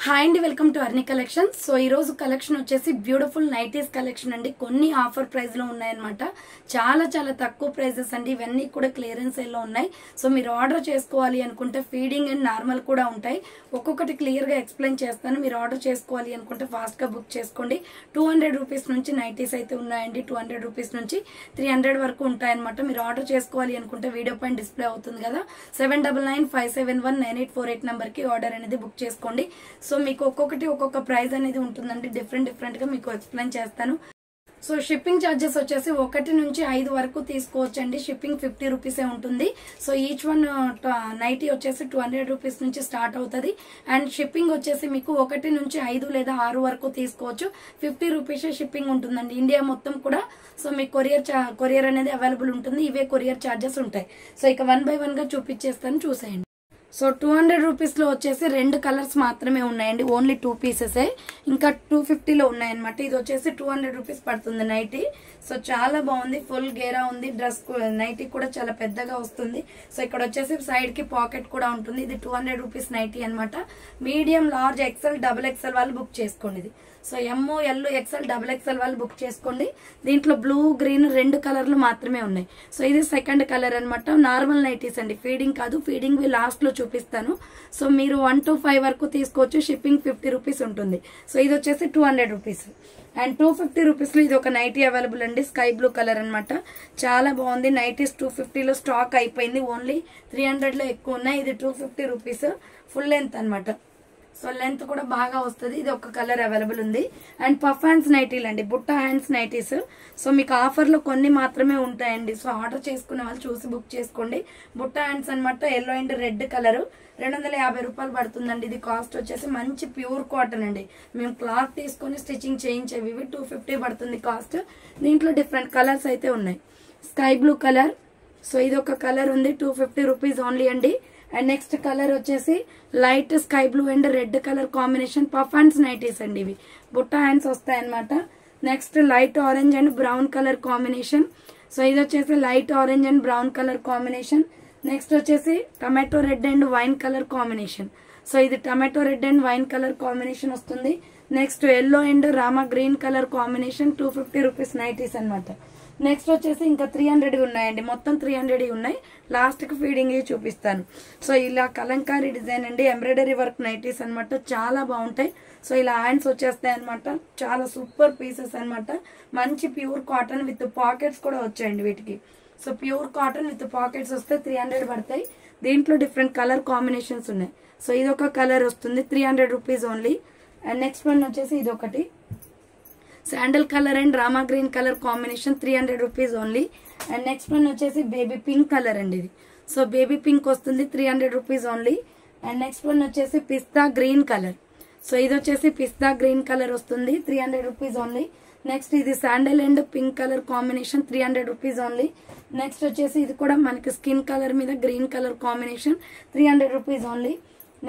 Hi అండి, welcome to అర్ని collection. So ఈ రోజు కలెక్షన్ వచ్చేసి బ్యూటిఫుల్ నైటీస్ కలెక్షన్ అండి. కొన్ని ఆఫర్ ప్రైస్ లో ఉన్నాయన్నమాట. చాలా చాలా తక్కువ ప్రైజెస్ అండి. ఇవన్నీ కూడా క్లియరెన్స్ సేల్ లో ఉన్నాయి. సో మీరు ఆర్డర్ చేసుకోవాలి అనుకుంటే ఫీడింగ్ అండ్ నార్మల్ కూడా ఉంటాయి. ఒక్కొక్కటి క్లియర్ గా ఎక్స్ప్లెయిన్ చేస్తాను. మీరు ఆర్డర్ చేసుకోవాలి అనుకుంటే ఫాస్ట్ గా బుక్ చేసుకోండి. 200 రూపీస్ నుంచి నైటీస్ అయితే ఉన్నాయండి. 200 రూపీస్ నుంచి 300 వరకు ఉంటాయన్నమాట. మీరు ఆర్డర్ చేసుకోవాలి అనుకుంటే వీడియో పైన డిస్ప్లే అవుతుంది కదా, 7995719848 నెంబర్ కి ఆర్డర్ అనేది బుక్ చేసుకోండి. సో మీకు ఒక్కొక్క ప్రైస్ అనేది ఉంటుందండి. డిఫరెంట్ గా మీకు ఎక్స్ప్లెయిన్ చేస్తాను. సో షిప్పింగ్ ఛార్జెస్ వచ్చేసి 1 నుంచి 5 వరకు తీసుకోవచ్చండి. షిప్పింగ్ 50 రూపీసే ఉంటుంది. సో ఈచ్ వన్ నైటీ వచ్చేసి 200 రూపీస్ నుంచి స్టార్ట్ అవుతుంది. అండ్ షిప్పింగ్ వచ్చేసి మీకు 1 నుంచి 5 లేదా 6 వరకు తీసుకోవచ్చు. 50 రూపీసే షిప్పింగ్ ఉంటుందండి ఇండియా మొత్తం కూడా. సో మీకు కొరియర్ అనేది అవైలబుల్ ఉంటుంది. ఇవే కొరియర్ ఛార్జెస్ ఉంటాయి. సో ఇక 1 by 1 గా చూపించేస్తాను, చూసేయండి. సో 200 రూపీస్ లో వచ్చేసి 2 కలర్స్ మాత్రమే ఉన్నాయండి. ఓన్లీ 2 పీసెసే. ఇంకా 250 లో ఉన్నాయన్నమాట. ఇది వచ్చేసి 200 రూపీస్ పడుతుంది నైటీ. సో చాలా బాగుంది. ఫుల్ గేరా ఉంది. డ్రెస్ నైటీ కూడా చాలా పెద్దగా వస్తుంది. సో ఇక్కడ వచ్చేసి సైడ్ కి పాకెట్ కూడా ఉంటుంది. ఇది 200 రూపీస్ నైటీ అనమాట. Medium, large, XL, double XL వాళ్ళు బుక్ చేసుకోండి. ఇది so M, L, XL, double XL వాళ్ళు బుక్ చేసుకోండి. దీంట్లో బ్లూ, గ్రీన్ 2 కలర్లు మాత్రమే ఉన్నాయి. సో ఇది సెకండ్ కలర్ అనమాట. నార్మల్ నైటీస్ అండి, ఫీడింగ్ కాదు. ఫీడింగ్ లాస్ట్ లో చూపిస్తాను. సో మీరు 1 to 5 వరకు తీసుకోవచ్చు. షిప్పింగ్ 50 రూపీస్ ఉంటుంది. సో ఇది వచ్చేసి 200 రూపీస్. అండ్ 250 రూపీస్ లో ఇది ఒక నైటీ అవైలబుల్ అండి. స్కై బ్లూ కలర్ అనమాట. చాలా బాగుంది. నైటీస్ 250 లో స్టాక్ అయిపోయింది. ఓన్లీ 300 లో ఎక్కువ ఉన్నాయి. ఇది 250 రూపీస్. ఫుల్ లెంత్ అనమాట. సో లెంత్ కూడా బాగా వస్తుంది. ఇది ఒక కలర్ అవైలబుల్ ఉంది. అండ్ పఫ్ హ్యాండ్స్ నైటీలు అండి, బుట్ట హ్యాండ్స్ నైటీస్. సో మీకు ఆఫర్ లో కొన్ని మాత్రమే ఉంటాయండి. సో ఆర్డర్ చేసుకునే వాళ్ళు చూసి బుక్ చేసుకోండి. బుట్ట హ్యాండ్స్ అనమాట. Yellow and red colour. 250 రూపాయలు పడుతుందండి. ఇది కాస్ట్ వచ్చేసి మంచి ప్యూర్ కాటన్ అండి. మేము క్లాత్ తీసుకొని స్టిచ్చింగ్ చేయించేవి. 250 పడుతుంది కాస్ట్. దీంట్లో డిఫరెంట్ కలర్స్ అయితే ఉన్నాయి. Sky blue colour. సో ఇది ఒక కలర్ ఉంది. 250 రూపీస్ ఓన్లీ అండి. అండ్ నెక్స్ట్ కలర్ వచ్చేసి light sky blue and red colour combination puff hands nighties అండి. ఇవి బుట్ట హ్యాండ్స్ వస్తాయి అనమాట. Next light orange and brown colour combination. So ఇది వచ్చేసి light orange and brown colour combination. Next వచ్చేసి tomato red and wine colour combination. So ఇది tomato red and wine colour combination వస్తుంది. Next yellow and Rama green colour combination. 250 rupees nighties అనమాట. Next వచ్చేసి ఇంకా 300 ఉన్నాయండి. మొత్తం 300 ఉన్నాయి. లాస్ట్ కి ఫీడింగ్ చూపిస్తాను. సో ఇలా కలంకారీ డిజైన్ అండి, ఎంబ్రాయిడరీ వర్క్ నైటీస్ అనమాట. చాలా బాగుంటాయి. సో ఇలా హ్యాండ్స్ వచ్చేస్తాయి అనమాట. చాలా సూపర్ పీసెస్ అనమాట. మంచి ప్యూర్ కాటన్ విత్ పాకెట్స్ కూడా వచ్చాయండి వీటికి. So pure cotton with pockets వస్తే 300 పడతాయి. దీంట్లో డిఫరెంట్ కలర్ కాంబినేషన్స్ ఉన్నాయి. సో ఇది ఒక కలర్ వస్తుంది. 300 rupees only. And next one వచ్చేసి ఇది ఒకటి sandal colour and Rama green colour combination. 300 rupees only. And next one వచ్చేసి బేబీ పింక్ కలర్ అండి. ఇది సో బేబీ పింక్ వస్తుంది. 300 rupees only. And next one వచ్చేసి పిస్తా గ్రీన్ కలర్. సో ఇది వచ్చేసి పిస్తా గ్రీన్ కలర్ వస్తుంది. 300 రూపీస్ ఓన్లీ. నెక్స్ట్ ఇది sandal and pink colour combination. 300 rupees only. Next వచ్చేసి ఇది కూడా మనకి స్కిన్ కలర్ మీద green colour combination. 300 rupees only.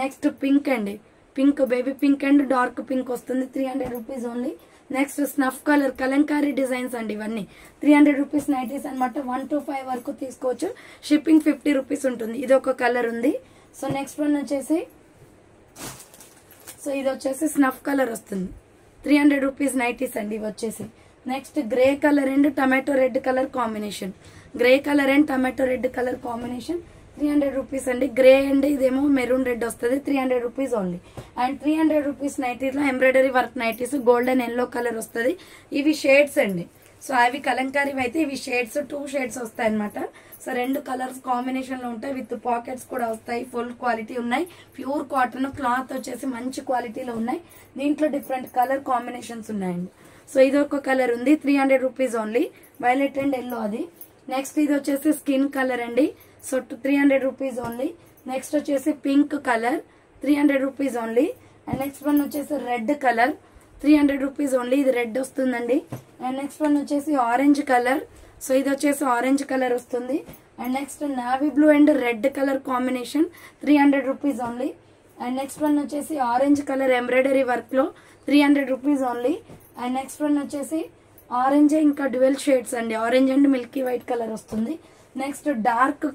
Next pink అండి, pink baby pink and dark pink వస్తుంది. 300 rupees only. Next snuff colour Kalamkari designs అండి. ఇవన్నీ 300 రూపీస్ నైటీస్ అనమాట. 1 to 5 వరకు తీసుకోవచ్చు. షిప్పింగ్ 50 రూపీస్ ఉంటుంది. ఇది ఒక కలర్ ఉంది. సో నెక్స్ట్ వన్ వచ్చేసి ఇది వచ్చేసి స్నఫ్ కలర్ వస్తుంది. 300 రూపీస్ నైటీస్ అండి ఇవి వచ్చేసి. Next grey colour and tomato red colour combination. Grey colour and tomato red colour combination. 300 rupees అండి. గ్రే అండ్ ఇదేమో మెరూన్ రెడ్ వస్తుంది. 300 rupees only. And 300 rupees nighties లో embroidery work nighties golden yellow colour వస్తుంది. ఇవి shades అండి. So అవి కలంకారీ అయితే ఇవి షేడ్స్ 2 షేడ్స్ వస్తాయి అనమాట. సో 2 కలర్స్ కాంబినేషన్ లో ఉంటాయి. విత్ పాకెట్స్ కూడా వస్తాయి. ఫుల్ క్వాలిటీ ఉన్నాయి. ప్యూర్ కాటన్ క్లాత్ వచ్చేసి మంచి క్వాలిటీలో ఉన్నాయి. దీంట్లో డిఫరెంట్ కలర్ కాంబినేషన్స్ ఉన్నాయండి. సో ఇది ఒక కలర్ ఉంది. 300 rupees only. Violet and yellow అది. నెక్స్ట్ ఇది వచ్చేసి స్కిన్ కలర్ అండి. So 300 rupees only. నెక్స్ట్ వచ్చేసి pink colour. 300 rupees only. And next one వచ్చేసి రెడ్ కలర్. 300 rupees only. ఇది రెడ్ వస్తుందండి. అండ్ నెక్స్ట్ వన్ వచ్చేసి ఆరెంజ్ కలర్. సో ఇది వచ్చేసి ఆరెంజ్ కలర్ వస్తుంది. And next navy blue and red colour combination. 300 rupees only. And next one వచ్చేసి orange colour embroidery work లో 300 rupees only. And next one వచ్చేసి orange ఇంకా dual shades అండి. Orange and milky white colour వస్తుంది. Next dark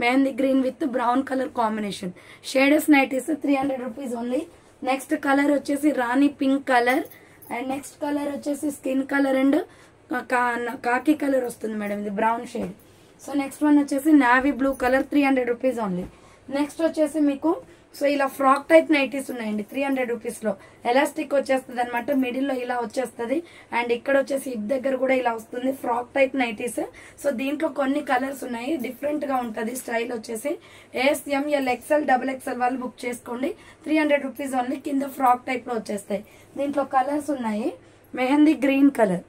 mehndi green with brown colour combination. Shades nighties 300 rupees only. Next colour వచ్చేసి rani pink colour and next colour వచ్చేసి skin colour and khaki colour వస్తుంది madam, ఇది brown shade. So next one వచ్చేసి navy blue colour 300 rupees only. Next వచ్చేసి మీకు so ఇలా frock type nighties ఉన్నాయండి 300 rupees లో. ఎలాస్టిక్ వచ్చేస్తుంది అనమాట, మిడిల్ లో ఇలా వచ్చేస్తుంది అండ్ ఇక్కడ వచ్చేసి హిప్ దగ్గర కూడా ఇలా వస్తుంది. Frock type nighties. సో దీంట్లో కొన్ని కలర్స్ ఉన్నాయి, డిఫరెంట్ గా ఉంటది స్టైల్ వచ్చేసి. ASM XL XXL వాళ్ళు బుక్ చేసుకోండి, 300 రూపీస్ ఓన్లీ. కింద ఫ్రాక్ టైప్ లో వచ్చేస్తాయి. దీంట్లో కలర్స్ ఉన్నాయి, mehndi green colour.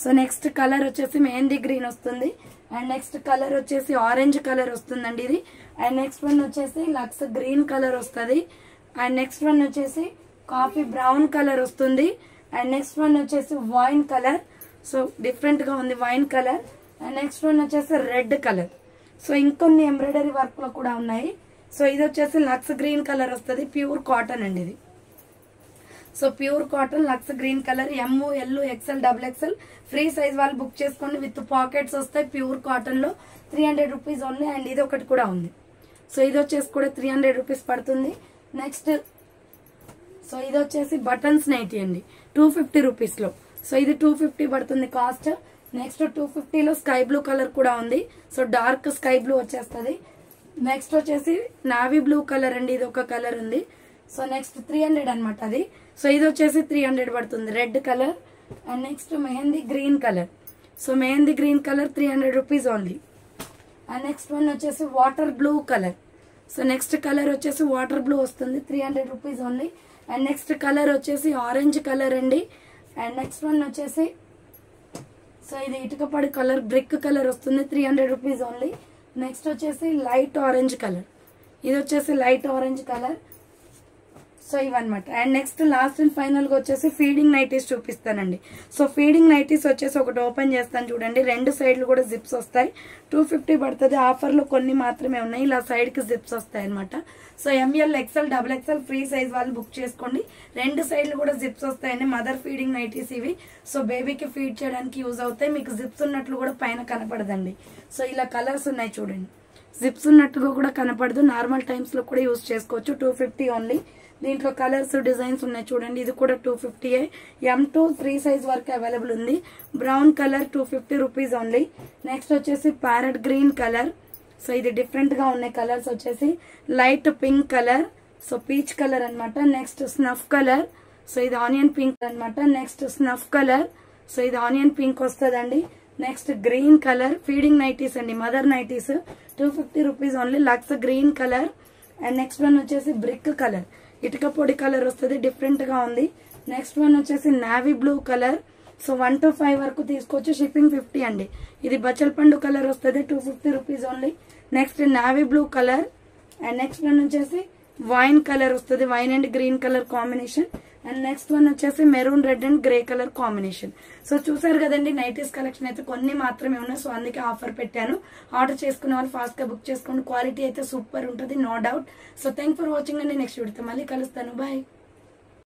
So next colour వచ్చేసి మెహందీ గ్రీన్ వస్తుంది అండ్ నెక్స్ట్ కలర్ వచ్చేసి ఆరెంజ్ కలర్ వస్తుందండి ఇది. అండ్ నెక్స్ట్ వన్ వచ్చేసి లక్స్ గ్రీన్ కలర్ వస్తుంది అండ్ నెక్స్ట్ వన్ వచ్చేసి కాఫీ బ్రౌన్ కలర్ వస్తుంది అండ్ నెక్స్ట్ వన్ వచ్చేసి వైన్ కలర్. సో డిఫరెంట్ గా ఉంది wine colour. And next one వచ్చేసి రెడ్ కలర్. సో ఇంకొన్ని ఎంబ్రాయిడరీ వర్క్ లో కూడా ఉన్నాయి. సో ఇది వచ్చేసి లక్స్ గ్రీన్ కలర్ వస్తుంది, ప్యూర్ కాటన్ అండి ఇది. So pure cotton lux green colour, ML XL XXL free size వాళ్ళు బుక్ చేసుకోండి. విత్ పాకెట్స్ వస్తాయి, ప్యూర్ కాటన్ లో 300 రూపీస్ ఓన్లీ. అండ్ ఇది ఒకటి కూడా ఉంది. సో ఇది వచ్చేసి కూడా 300 రూపీస్ పడుతుంది. నెక్స్ట్ సో ఇది వచ్చేసి బటన్స్ నైటీ అండి 250 రూపీస్ లో. సో ఇది 250 పడుతుంది కాస్ట్. నెక్స్ట్ 250 లో స్కై బ్లూ కలర్ కూడా ఉంది. సో డార్క్ స్కై బ్లూ వచ్చేస్తుంది. నెక్స్ట్ వచ్చేసి నావీ బ్లూ కలర్ అండి, ఇది ఒక కలర్ ఉంది. సో నెక్స్ట్ 300 అనమాట అది. సో ఇది వచ్చేసి 300 పడుతుంది, red colour. And next mehndi green colour. So mehndi green colour 300 rupees only. And next one వచ్చేసి water blue colour. So next colour వచ్చేసి వాటర్ బ్లూ వస్తుంది, 300 rupees only. And next colour వచ్చేసి ఆరెంజ్ కలర్ అండి. అండ్ నెక్స్ట్ వన్ వచ్చేసి so ఇది ఇటుకపడి colour brick colour వస్తుంది, 300 rupees only. Next వచ్చేసి లైట్ ఆరెంజ్ కలర్, ఇది వచ్చేసి లైట్ ఆరెంజ్ కలర్. సో ఇవన్నమాట. And next last and final గా వచ్చేసి ఫీడింగ్ నైటీస్ చూపిస్తానండి. సో ఫీడింగ్ నైటీస్ వచ్చేసి ఒకటి ఓపెన్ చేస్తాను చూడండి, రెండు సైడ్లు కూడా జిప్స్ వస్తాయి. 250 పడుతుంది. ఆఫర్ లో కొన్ని మాత్రమే ఉన్నాయి, ఇలా సైడ్ కి జిప్స్ వస్తాయి అనమాట. So ML XL XXL free size వాళ్ళు బుక్ చేసుకోండి. రెండు సైడ్లు కూడా జిప్స్ వస్తాయండి. మదర్ ఫీడింగ్ నైటీస్ ఇవి. సో బేబీకి ఫీడ్ చేయడానికి యూజ్ అవుతాయి. మీకు జిప్స్ ఉన్నట్లు కూడా పైన కనపడదండి. సో ఇలా కలర్స్ ఉన్నాయి చూడండి, జిప్స్ ఉన్నట్టుగా కూడా కనపడదు. నార్మల్ టైమ్స్ లో కూడా యూజ్ చేసుకోవచ్చు. 250 ఓన్లీ. దీంట్లో కలర్స్ డిజైన్స్ ఉన్నాయి చూడండి, ఇది కూడా 250. M2 ఫ్రీ సైజ్ వరకు అవైలబుల్ ఉంది. Brown colour 250 rupees only. Next వచ్చేసి ప్యారెట్ గ్రీన్ కలర్. సో ఇది డిఫరెంట్ గా ఉన్నాయి కలర్స్ వచ్చేసి. Light pink colour, so peach colour అనమాట. నెక్స్ట్ స్నఫ్ కలర్, సో ఇది ఆనియన్ పింక్ అనమాట. నెక్స్ట్ స్నఫ్ కలర్, సో ఇది ఆనియన్ పింక్ వస్తుందండి. Next green colour, feeding nighties అండి, mother nighties 250 rupees only. Lux green colour. And next one వచ్చేసి brick colour, ఇటుక పొడి colour వస్తుంది, డిఫరెంట్ గా ఉంది. నెక్స్ట్ వన్ వచ్చేసి navy blue colour. So 1 to 5 వరకు తీసుకోవచ్చు. షిప్పింగ్ 50 అండి. ఇది బచ్చల పండు కలర్ వస్తుంది, 250 rupees only. Next navy blue colour. And next one వచ్చేసి వైన్ కలర్ వస్తుంది, wine and green colour combination. And next one వచ్చేసి maroon red and grey colour combination. So చూసారు కదండి, నైటీస్ కలెక్షన్ అయితే కొన్ని మాత్రమే ఉన్నాయి. సో అందుకే ఆఫర్ పెట్టాను. ఆర్డర్ చేసుకునే వాళ్ళు ఫాస్ట్ గా బుక్ చేసుకోండి. క్వాలిటీ అయితే సూపర్ ఉంటుంది, no doubt. So thank for watching అండి. నెక్స్ట్ వీడియోతో మళ్ళీ కలుస్తాను. బాయ్.